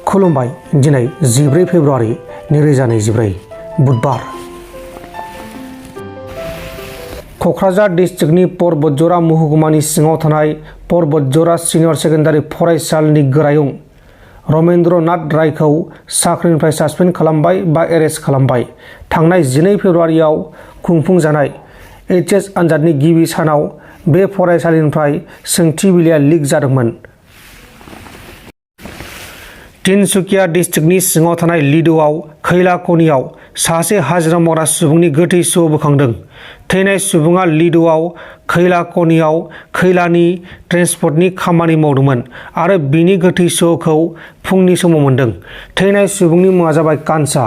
खुलुमबाय। दिनै 14 फेब्रुवारि 2024 बुधबार। क'क्राझार डिस्ट्रिक्टनि परबतजरा महकुमानि सिङाव थानाय परबतजरा सिनियर सेकेन्डारि फरायसालिनि गोरायुं रमेन्द्र नाथ रायखौ साख्रिनिफ्राय सासपेन्ड खालामबाय बा एरेस्ट खालामबाय। थांनाय 12 फेब्रुवारियाव खुंफुंजानाय HS आनजादनि गिबि सानाव बे फरायसालिनिफ्राय सोंथि बिलाइया लिक जादोंमोन। तिनसुकिया डिस्ट्रिक्टनि सिङाव थानाय लिड'आव खैला खनियाव सासे हाजिरा मावग्रा सुबुंनि गोथै सह बोखांदों। थैनाय सुबुङा लिड'आव खैला खनियाव खैलानि ट्रेन्सपर्टनि खामानि मावदोंमोन आरो बिनि गोथै सहखौ फुंनि समाव मोन्दों। थैनाय सुबुंनि मुङा जाबाय कानसा,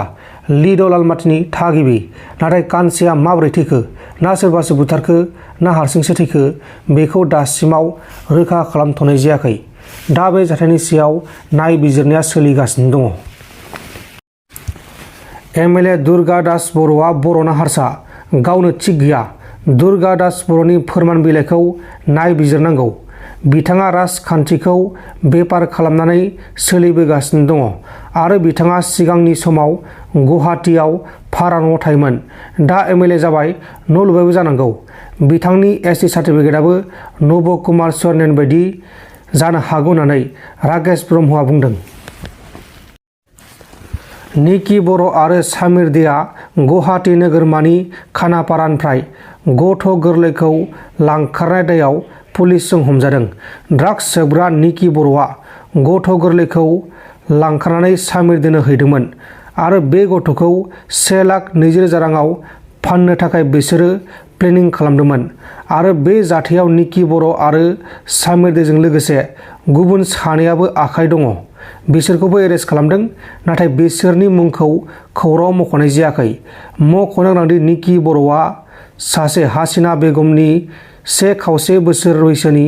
लिड' लालमाटिनि थागिबि। नाथाय कानसाया माबोरै थैखो, ना सोरबासो बुथारखो, ना हारसिंसो थैखो, बेखौ दासिमाव रोखा खालामथ'नाय जायाखै। दा बे जाथायनि सायाव नायबिजिरनाया सोलिगासिनो दङ। MLA दुर्गा दास बर'आ बर'ना हारसा गावनो थिग गैया। दुर्गा दास बर'नि फोरमान बिलाइखौ नायबिजिरनांगौ। बिथाङा राजखान्थिखौ बेपार खालामनानै सोलिबोगासिनो दङ आरो बिथाङा सिगांनि समाव गुवाहाटीआव भारा न'आव थायोमोन। दा MLA जाबाय, न' लुबायबो जानांगौ। बिथांनि ST सार्टिफिकेटआबो नब कुमार स्वर्णेन बायदि जानो हागौ होननानै राकेश ब्रह्मआ बुंदों। निकि बर' आरो सामिर देआ गुवाहाटी नोगोरमानि खानापारानिफ्राय गथ' गोरलैखौ लांखारनाय दायाव पुलिसजों हमजादों। ड्राग्स सोबग्रा निकि बर'आ गथ' गोरलैखौ लांखारनानै सामिर देनो हैदोंमोन आरो बे गथ'खौ 1,20,000 राङाव फाननो थाखाय बिसोरो प्लेनिं खालामदोंमोन आरो बे जाथायाव निकि बर' आरो सामिर देजों लोगोसे गुबुन सानैआबो आखाइ दङ। बिसोरखौबो एरेस्ट खालामदों, नाथाय बिसोरनि मुंखौ खौराङाव मख'नाय जायाखै। मख'नो गोनांदि निकि बर'आ सासे हासिना बेगमनि 1.25 बोसोर बैसोनि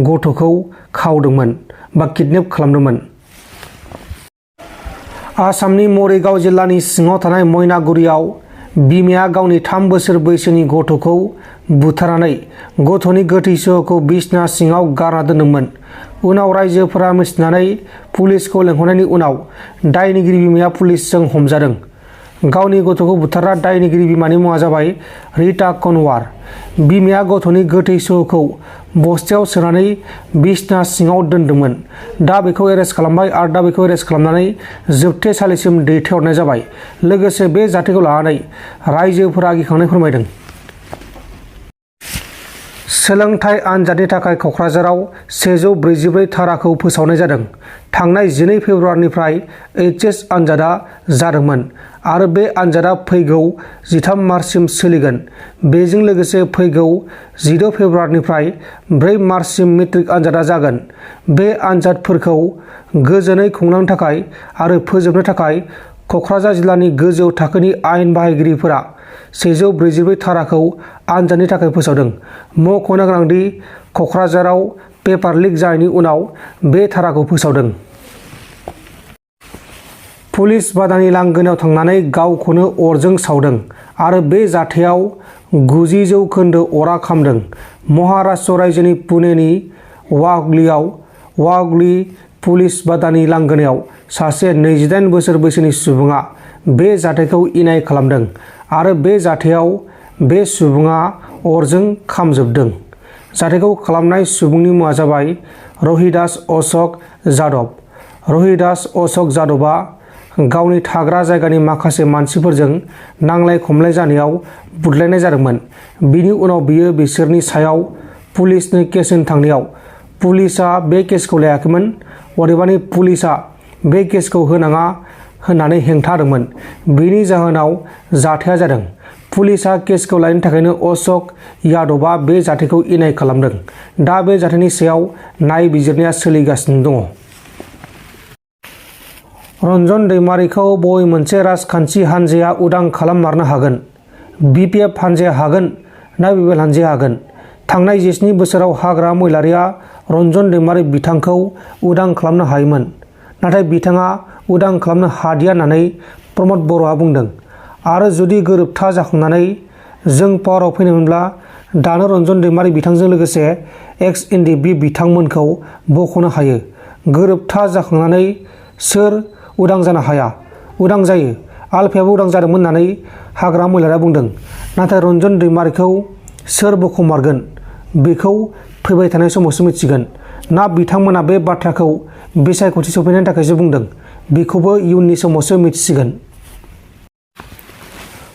गथ'खौ खावदोंमोन बा किडनेप खालामदोंमोन। आसामनि मरिगाव जिल्लानि सिङाव थानाय मयनागुरियाव बिमाया गावनि 3 बोसोर बैसोनि गथ'खौ बुथारनानै गथ'नि गोथै सहखौ बिसना सिङाव गारना दोनदोंमोन। उनाव रायजोफोरा मिथिनानै पुलिसखौ लेंहरनायनि उनाव दायनिगिरि बिमाया पुलिसजों हमजादों। गावनि गथ'खौ बुथारग्रा दायनिगिरि बिमानि मुङा जाबाय रिता कनवार। बिमाया गथ'नि गोथै सहखौ बस्थायाव सोनानै बिसना सिङाव दोनदोंमोन। दा बेखौ एरेस्ट खालामबाय आरो दा बेखौ एरेस्ट खालामनानै जोबथेसालिसिम दैथायहरनाय जाबाय। लोगोसे बे जाथायखौ लानानै रायजोफोरा गिखांनाय फोरमायदों। सोलोंथाइ आनजादनि थाखाय क'क्राझाराव 144 धाराखौ फोसावनाय जादों। थांनाय 12 फेब्रुवारिनिफ्राय HS आनजादा जादोंमोन आरो बे आनजादा फैगौ 13 मार्चसिम सोलिगोन। बेजों लोगोसे फैगौ 16 फेब्रुवारिनिफ्राय 4 मार्चसिम मेट्रिक आनजादा जागोन। बे आनजादफोरखौ गोजोनै खुंलांनो थाखाय आरो फोजोबनो थाखाय क'क्राझार जिल्लानि गोजौ थाखोनि आयेन बाहायगिरिफोरा 144 धाराखौ आनजादनि थाखाय फोसावदों। मख'नो गोनांदि क'क्राझाराव पेपार लिक जानायनि उनाव बे धाराखौ फोसावदों। पुलिस बादानि लांगोनायाव थांनानै गावखौनो अरजों सावदों आरो बे जाथायाव 90% अरा खामदों। महाराष्ट्र रायजोनि पुनेनि वाघलीआव पुलिस बादानि लांगोनायाव सासे 28 बोसोर बैसोनि सुबुङा बे जाथायखौ इनाय खालामदों आरो बे जाथायाव बे सुबुङा अरजों खामजोबदों। जाथायखौ खालामनाय सुबुंनि मुङा जाबाय रहिदास अशक जाधव। रहिदास अशक जाधवआ गावनि थाग्रा जायगानि माखासे मानसिफोरजों नांलाय खमलाय जानायाव बुदलायनाय जादोंमोन। बिनि उनाव बियो बिसोरनि सायाव पुलिसनो केस होनो थांनायाव पुलिसआ बे केसखौ लायाखैमोन। अदेबानि पुलिसआ बे केसखौ होनाङा होननानै हेंथा होदोंमोन। बेनि जाहोनाव जाथाया जादों। पुलिसआ केसखौ लायनो थाखायनो अशक यादवआ बे जाथायखौ इनाय खालामदों। दा बे जाथायनि सायाव नायबिजिरनाया सोलिगासिनो दङ। रन्जन दैमारिखौ बबे मोनसे राजखान्थि हान्जाया उदां खालाममारनो हागोन? BPF हान्जाया हागोन ना BPL हान्जाया हागोन? थांनाय 17 बोसोराव हाग्रा महिलारिया रन्जन दैमारि बिथांखौ उदां खालामनो हायोमोन, नाथाय बिथाङा उदां खालामनो हादिया होननानै प्रमद बर'आ बुंदों। आरो जुदि गोरोबथा जाखांनानै जों पावाराव फैनायमोनब्ला दानो रन्जन दैमारि बिथांजों लोगोसे XNDP बिथांमोनखौ बख'नो हायो। गोरोबथा जाखांनानै सोर उदां जानो हाया, उदां जायो। आलफायाबो उदां जादोंमोन होननानै हाग्रा मैलारा बुंदों। नाथाय रन्जन दैमारिखौ सोर बखमारगोन बेखौ फैबाय थानाय समावसो मिथिगोन। ना बिथांमोना बे बाथ्राखौ बिसायख'थि सफैनायनि थाखायसो बुंदों, बेखौबो इयुननि समावसो मिथिसिगोन।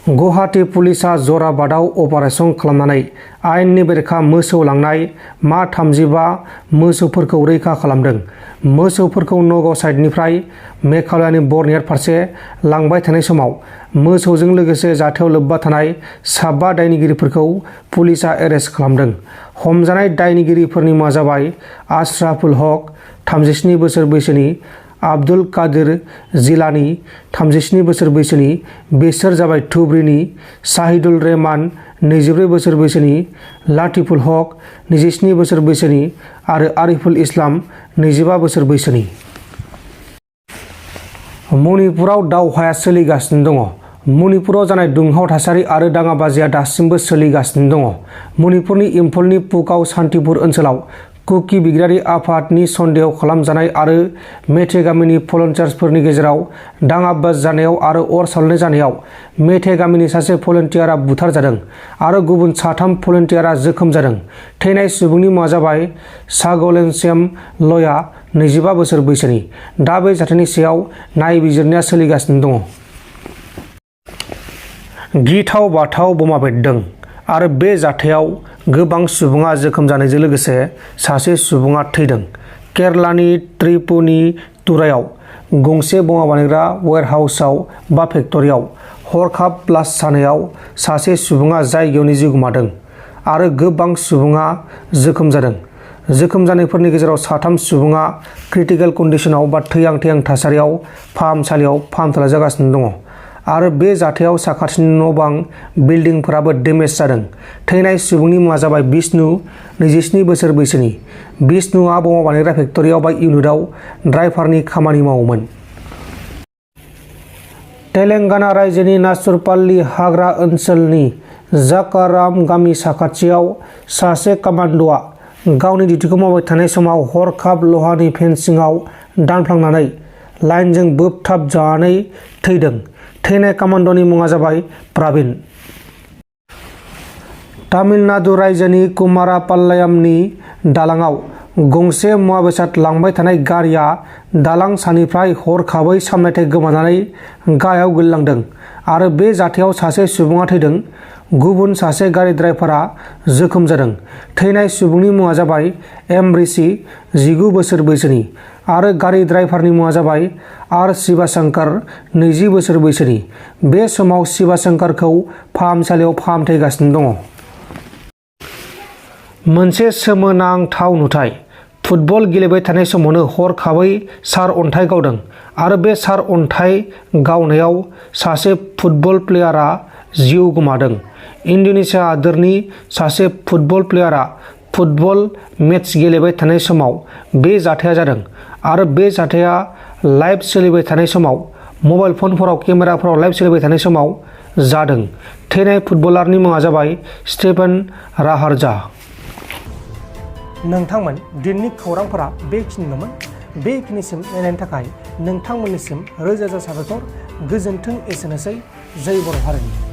गुवाहाटी पुलिसा जराबादाव अपारेसन खालामनानै आयेननि बेरेखा मोसौ लांनाय मा 35 मोसौफोरखौ रैखा खालामदों। मोसौफोरखौ नगाव साइडनिफ्राय मेघालयानि बर्निहाट फारसे लांबाय थानाय समाव मोसौजों लोगोसे जाथायाव लोब्बा थानाय 5 दायनिगिरिफोरखौ पुलिसा एरेस्ट खालामदों। हमजानाय दायनिगिरिफोरनि मुङा जाबाय आशराफुल हक 37 बोसोर बैसोनि, आब्दुल कादिर जिलानी 37 बोसोर बैसोनि, बिसोर जाबाय धुबरीनि, शाहिदुल रहमान 24 बोसोर बैसोनि, लातिफुल हक 27 बोसोर बैसोनि आरो आरिफुल इस्लाम 25 बोसोर बैसोनि। मणिपुराव दावहाया सोलिगासिनो दङ। मणिपुराव जानाय दुंहाव थासारि आरो दाङाबाजिया दासिमबो सोलिगासिनो दङ। मणिपुरनि इम्फलनि पुकाव सान्तिपुर ओनसोलाव कुकी बिग्रायारि आफादनि सन्देह खालामजानाय आरो मेथे गामिनि भलन्टियार्सफोरनि गेजेराव दाङाबाजि जानायाव आरो अर सावनाय जानायाव मेथे गामिनि सासे भलन्टियारा बुथारजादों आरो गुबुन 3 भलन्टियारा जोखोम जादों। थैनाय सुबुंनि मुङा जाबाय सागलेनसेम लया 25 बोसोर बैसोनि। दा बे जाथायनि सायाव नायबिजिरनाया सोलिगासिनो दङ। गिथाव बाथाव बमा बेरदों आरो बे जाथायाव गोबां सुबुङा जोखोम जानायजों लोगोसे सासे सुबुङा थैदों। केरलानि त्रिपुनितुरायाव गंसे बमा बानायग्रा वेयरहाउसाव बा फेक्टरियाव हरखाब ब्लास्ट जानायाव सासे सुबुङा जायगायावनो जिउ गोमादों आरो गोबां सुबुङा जोखोम जादों। जोखोम जानायफोरनि गेजेराव 3 सुबुङा क्रिटिकेल कन्डिशनाव बा थैहां थासारियाव फाहामसालियाव फाहामथाय लाजागासिनो दङ आरो बे जाथायाव साखाथिनि न'-बां बिल्डिंफोराबो डेमेज जादों। थैनाय सुबुंनि मुङा जाबाय बिष्णु 27 बोसोर बैसोनि। बिष्णुआ बमा बानायग्रा फेक्टरियाव बा इउनिटआव ड्राइभारनि खामानि मावोमोन। तेलेंगाना रायजोनि नासुरपाल्ली हाग्रा ओनसोलनि जाकाराम गामि साखाथियाव सासे कामान्ड'आ गावनि डिउटिखौ मावबाय थानाय समाव हरखाब लहानि फेन्सिंआव दानफ्लांनानै लाइनजों बोबथाबजानानै थैदों। थैनाय कामान्ड'नि मुङा जाबाय प्रवीण। तामिलनाडु रायजोनि कुमारापाल्लायामनि दालांआव गंसे मुवा बेसाद लांबाय थानाय गारिया दालां सानिफ्राय हरखाबै सामलायथाय गोमानानै गाहायाव गोलैलांदों आरो बे जाथायाव सासे सुबुङा थैदों। गुबुन सासे गारि ड्राइभारआ जोखोम जादों। थैनाय सुबुंनि मुङा जाबाय एम ऋषि 19 बोसोर बैसोनि आरो गारि ड्राइभारनि मुङा जाबाय आर शिवाशंकर 20 बोसोर बैसोनि। बे समाव शिवाशंकरखौ फाहामसालियाव फाहामथाय होगासिनो दङ। मोनसे सोमोनांथाव नुथाय। फुटबल गेलेबाय थानाय समावनो हरखाबै सार अन्थाइ गावदों आरो बे सार अन्थाइ गावनायाव सासे फुटबल प्लेयारा जिउ गोमादों। इन्ड'नेसिया हादोरनि सासे फुटबल प्लेयारा फुटबल मेच गेलेबाय थानाय समाव बे जाथाया जादों आरो बे जाथाया लाइभ सोलिबाय थानाय समाव मबाइल फनफोराव केमेराफोराव लाइभ सोलिबाय थानाय समाव जादों। थैनाय फुटबलारनि मुङा जाबाय स्टेफेन राहार्जा। नोंथांमोन दिनैनि खौरांफोरा बेखिनिल'मोन। बेखिनिसिम नायनायनि थाखाय नोंथांमोननिसिम रोजा रोजा साबायखर। गोजोन्थों। एसेनोसै। जय बर' हारिनि।